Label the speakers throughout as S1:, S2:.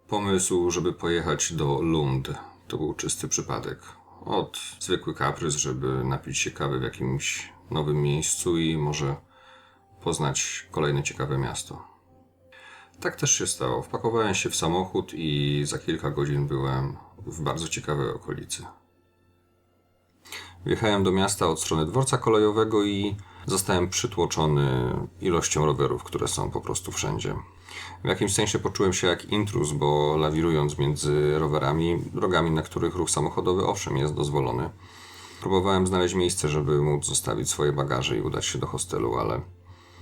S1: Pomysł, żeby pojechać do Lund, to był czysty przypadek. Zwykły kaprys, żeby napić się kawy w jakimś nowym miejscu i może poznać kolejne ciekawe miasto. Tak też się stało. Wpakowałem się w samochód i za kilka godzin byłem w bardzo ciekawej okolicy. Wjechałem do miasta od strony dworca kolejowego i zostałem przytłoczony ilością rowerów, które są po prostu wszędzie. W jakimś sensie poczułem się jak intruz, bo lawirując między rowerami, drogami, na których ruch samochodowy owszem jest dozwolony, próbowałem znaleźć miejsce, żeby móc zostawić swoje bagaże i udać się do hostelu, ale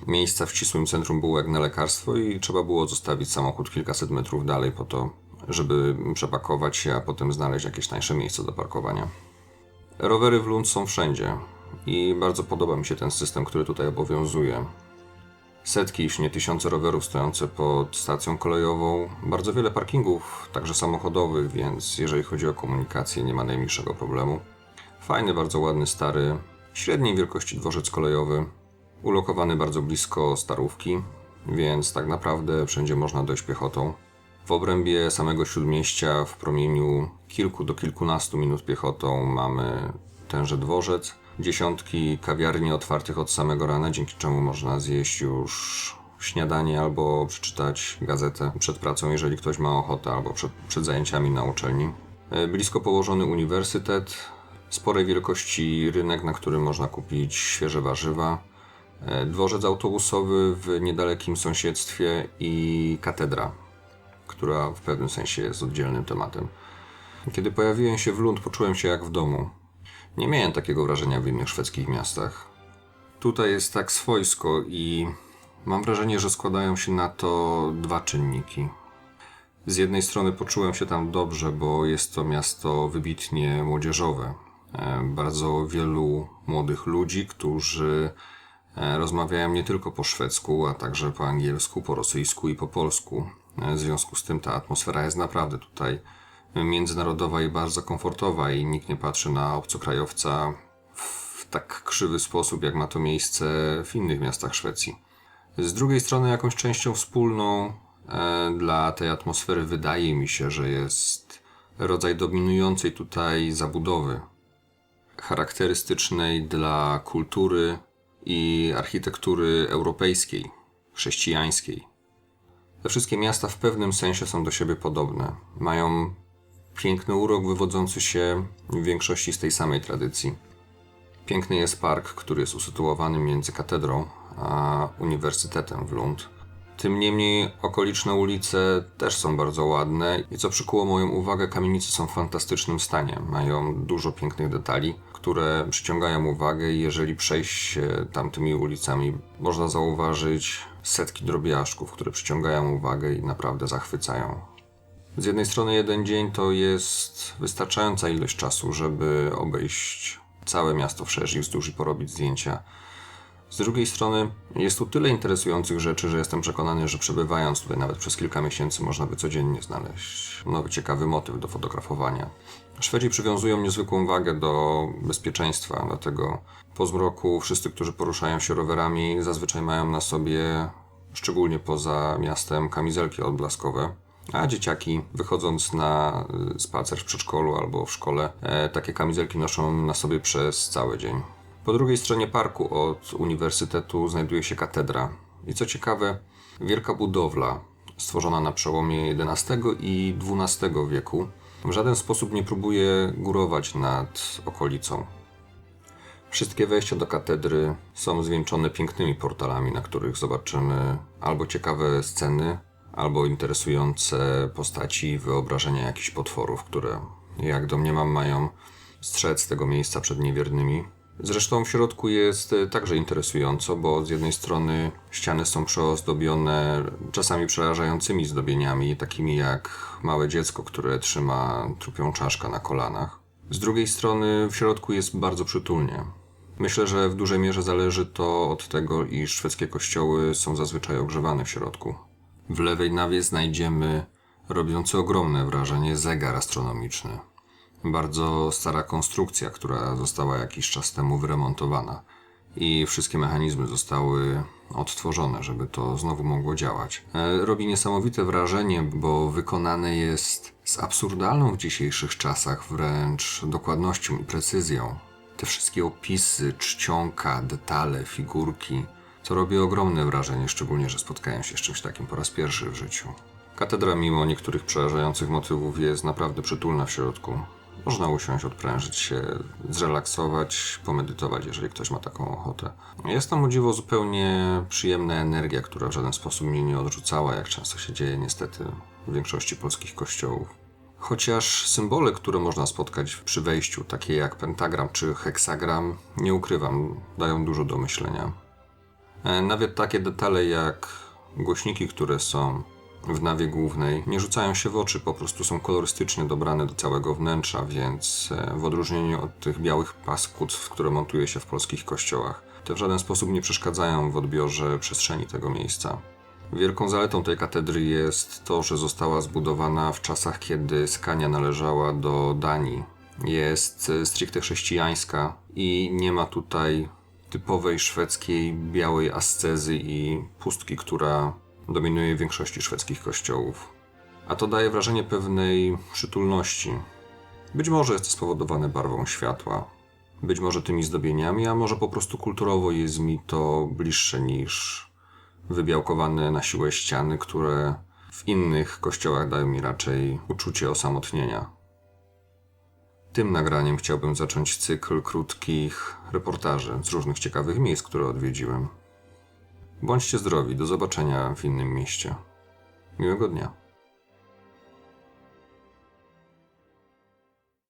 S1: miejsca w ścisłym centrum było jak na lekarstwo i trzeba było zostawić samochód kilkaset metrów dalej po to, żeby przepakować się, a potem znaleźć jakieś tańsze miejsce do parkowania. Rowery w Lund są wszędzie i bardzo podoba mi się ten system, który tutaj obowiązuje. Setki, jeśli nie tysiące rowerów stojące pod stacją kolejową, bardzo wiele parkingów, także samochodowych, więc jeżeli chodzi o komunikację, nie ma najmniejszego problemu. Fajny, bardzo ładny, stary, średniej wielkości dworzec kolejowy, ulokowany bardzo blisko Starówki, więc tak naprawdę wszędzie można dojść piechotą. W obrębie samego Śródmieścia w promieniu kilku do kilkunastu minut piechotą mamy tenże dworzec. Dziesiątki kawiarni otwartych od samego rana, dzięki czemu można zjeść już śniadanie albo przeczytać gazetę przed pracą, jeżeli ktoś ma ochotę, albo przed zajęciami na uczelni. Blisko położony uniwersytet, sporej wielkości rynek, na którym można kupić świeże warzywa, dworzec autobusowy w niedalekim sąsiedztwie i katedra, która w pewnym sensie jest oddzielnym tematem. Kiedy pojawiłem się w Lund, poczułem się jak w domu. Nie miałem takiego wrażenia w innych szwedzkich miastach. Tutaj jest tak swojsko i mam wrażenie, że składają się na to dwa czynniki. Z jednej strony poczułem się tam dobrze, bo jest to miasto wybitnie młodzieżowe. Bardzo wielu młodych ludzi, którzy rozmawiają nie tylko po szwedzku, a także po angielsku, po rosyjsku i po polsku. W związku z tym ta atmosfera jest naprawdę tutaj międzynarodowa i bardzo komfortowa i nikt nie patrzy na obcokrajowca w tak krzywy sposób, jak ma to miejsce w innych miastach Szwecji. Z drugiej strony jakąś częścią wspólną dla tej atmosfery wydaje mi się, że jest rodzaj dominującej tutaj zabudowy, charakterystycznej dla kultury i architektury europejskiej, chrześcijańskiej. Te wszystkie miasta w pewnym sensie są do siebie podobne. Mają piękny urok wywodzący się w większości z tej samej tradycji. Piękny jest park, który jest usytuowany między katedrą a uniwersytetem w Lund. Tym niemniej okoliczne ulice też są bardzo ładne i co przykuło moją uwagę, kamienice są w fantastycznym stanie. Mają dużo pięknych detali, które przyciągają uwagę i jeżeli przejść się tamtymi ulicami, można zauważyć setki drobiażdżków, które przyciągają uwagę i naprawdę zachwycają. Z jednej strony jeden dzień to jest wystarczająca ilość czasu, żeby obejść całe miasto wszerz i wzdłuż i porobić zdjęcia. Z drugiej strony jest tu tyle interesujących rzeczy, że jestem przekonany, że przebywając tutaj nawet przez kilka miesięcy można by codziennie znaleźć nowy ciekawy motyw do fotografowania. Szwedzi przywiązują niezwykłą wagę do bezpieczeństwa, dlatego po zmroku wszyscy, którzy poruszają się rowerami, zazwyczaj mają na sobie, szczególnie poza miastem, kamizelki odblaskowe. A dzieciaki, wychodząc na spacer w przedszkolu albo w szkole, takie kamizelki noszą na sobie przez cały dzień. Po drugiej stronie parku od uniwersytetu znajduje się katedra. I co ciekawe, wielka budowla, stworzona na przełomie XI i XII wieku, w żaden sposób nie próbuje górować nad okolicą. Wszystkie wejścia do katedry są zwieńczone pięknymi portalami, na których zobaczymy albo ciekawe sceny, albo interesujące postaci i wyobrażenia jakichś potworów, które, jak domniemam, mają strzec tego miejsca przed niewiernymi. Zresztą w środku jest także interesująco, bo z jednej strony ściany są przeozdobione czasami przerażającymi zdobieniami, takimi jak małe dziecko, które trzyma trupią czaszkę na kolanach. Z drugiej strony w środku jest bardzo przytulnie. Myślę, że w dużej mierze zależy to od tego, iż szwedzkie kościoły są zazwyczaj ogrzewane w środku. W lewej nawie znajdziemy robiący ogromne wrażenie zegar astronomiczny. Bardzo stara konstrukcja, która została jakiś czas temu wyremontowana. i wszystkie mechanizmy zostały odtworzone, żeby to znowu mogło działać. Robi niesamowite wrażenie, bo wykonane jest z absurdalną w dzisiejszych czasach wręcz dokładnością i precyzją. Te wszystkie opisy, czcionka, detale, figurki, co robi ogromne wrażenie, szczególnie, że spotkałem się z czymś takim po raz pierwszy w życiu. Katedra mimo niektórych przerażających motywów jest naprawdę przytulna w środku. Można usiąść, odprężyć się, zrelaksować, pomedytować, jeżeli ktoś ma taką ochotę. Jest tam o dziwo zupełnie przyjemna energia, która w żaden sposób mnie nie odrzucała, jak często się dzieje niestety w większości polskich kościołów. Chociaż symbole, które można spotkać przy wejściu, takie jak pentagram czy heksagram, nie ukrywam, dają dużo do myślenia. Nawet takie detale jak głośniki, które są w nawie głównej, nie rzucają się w oczy, po prostu są kolorystycznie dobrane do całego wnętrza, więc w odróżnieniu od tych białych paskudztw, które montuje się w polskich kościołach, te w żaden sposób nie przeszkadzają w odbiorze przestrzeni tego miejsca. Wielką zaletą tej katedry jest to, że została zbudowana w czasach, kiedy Skania należała do Danii. Jest stricte chrześcijańska i nie ma tutaj typowej szwedzkiej białej ascezy i pustki, która dominuje w większości szwedzkich kościołów. A to daje wrażenie pewnej przytulności. Być może jest to spowodowane barwą światła, być może tymi zdobieniami, a może po prostu kulturowo jest mi to bliższe niż wybiałkowane na siłę ściany, które w innych kościołach dają mi raczej uczucie osamotnienia. Tym nagraniem chciałbym zacząć cykl krótkich reportaży z różnych ciekawych miejsc, które odwiedziłem. Bądźcie zdrowi, do zobaczenia w innym mieście. Miłego dnia.